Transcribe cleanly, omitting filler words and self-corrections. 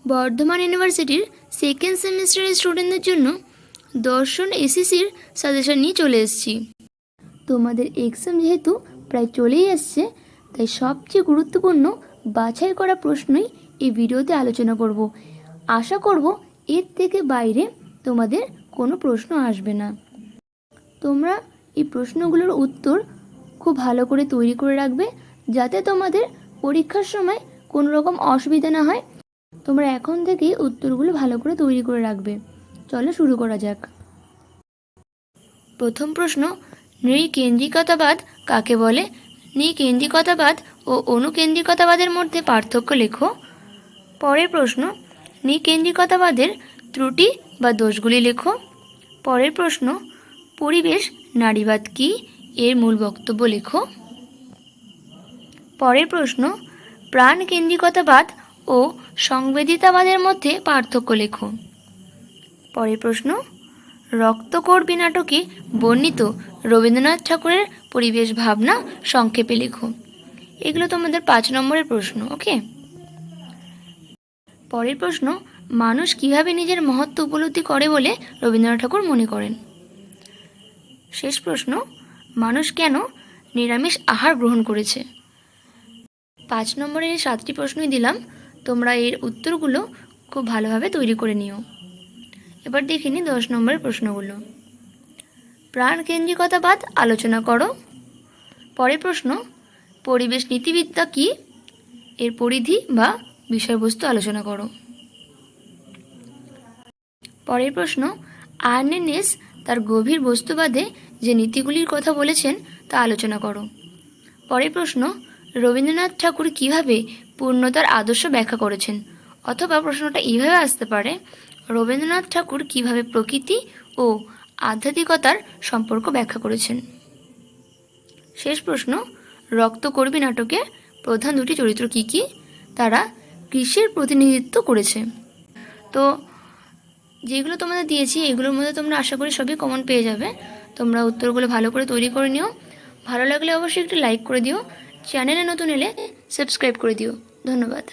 বর্ধমান ইউনিভার্সিটির সেকেন্ড সেমিস্টারের স্টুডেন্টদের জন্য দর্শন এসএসসির সাজেশন নিয়ে চলে এসেছি। তোমাদের এক্সাম যেহেতু প্রায় চলেই আসছে, তাই সবচেয়ে গুরুত্বপূর্ণ বাছাই করা প্রশ্নই এই ভিডিওতে আলোচনা করব। আশা করব এর থেকে বাইরে তোমাদের কোনো প্রশ্ন আসবে না। তোমরা এই প্রশ্নগুলোর উত্তর খুব ভালো করে তৈরি করে রাখবে, যাতে তোমাদের পরীক্ষার সময় কোনো রকম অসুবিধা না হয়। তোমরা এখন থেকেই উত্তরগুলো ভালো করে তৈরি করে রাখবে। চলো শুরু করা যাক। প্রথম প্রশ্ন, নৃকেন্দ্রিকতাবাদ কাকে বলে? নৃকেন্দ্রিকতাবাদ ও অনুকেন্দ্রিকতাবাদের মধ্যে পার্থক্য লেখো। পরের প্রশ্ন, নৃকেন্দ্রিকতাবাদের ত্রুটি বা দোষগুলি লেখো। পরের প্রশ্ন, পরিবেশ নারীবাদ কি? এর মূল বক্তব্য লেখো। পরের প্রশ্ন, প্রাণকেন্দ্রিকতাবাদ ও সংবেদিতাবাদের মধ্যে পার্থক্য লেখো। পরের প্রশ্ন, রক্তকরবী নাটকে বর্ণিত রবীন্দ্রনাথ ঠাকুরের পরিবেশ ভাবনা সংক্ষেপে লেখো। এগুলো তোমাদের 5 নম্বরের প্রশ্ন। ওকে। পরের প্রশ্ন, মানুষ কিভাবে নিজের মহত্ব উপলব্ধি করে বলে রবীন্দ্রনাথ ঠাকুর মনে করেন? শেষ প্রশ্ন, মানুষ কেন নিরামিষ আহার গ্রহণ করেছে? 5 নম্বরের এই 7টি প্রশ্নই দিলাম, তোমরা এর উত্তরগুলো খুব ভালোভাবে তৈরি করে নিও। এবার দেখে নিই 10 নম্বরের প্রশ্নগুলো। প্রাণকেন্দ্রিকতাবাদ আলোচনা করো। পরের প্রশ্ন, পরিবেশ নীতিবিদ্যা কি? এর পরিধি বা বিষয়বস্তু আলোচনা করো। পরের প্রশ্ন, আর্নেনেস তার গভীর বস্তুবাদে যে নীতিগুলির কথা বলেছেন তা আলোচনা করো। পরের প্রশ্ন, রবীন্দ্রনাথ ঠাকুর কিভাবে পূর্ণতার আদর্শ ব্যাখ্যা করেছেন? অথবা প্রশ্নটা এইভাবে আসতে পারে, রবীন্দ্রনাথ ঠাকুর কিভাবে প্রকৃতি ও আধ্যাত্মিকতার সম্পর্ক ব্যাখ্যা করেছেন? শেষ প্রশ্ন, রক্তকরবী নাটকে প্রধান দুটি চরিত্র কি কি? তারা কৃষির প্রতিনিধিত্ব করেছে। তো যেগুলো তোমাদের দিয়েছি এগুলোর মধ্যে তোমরা আশা করি সবই কমন পেয়ে যাবে। তোমরা উত্তরগুলো ভালো করে তৈরি করে নিও। ভালো লাগলে অবশ্যই একটু লাইক করে দিও। চ্যানেলে নতুন এলে সাবস্ক্রাইব করে দিও। ধন্যবাদ।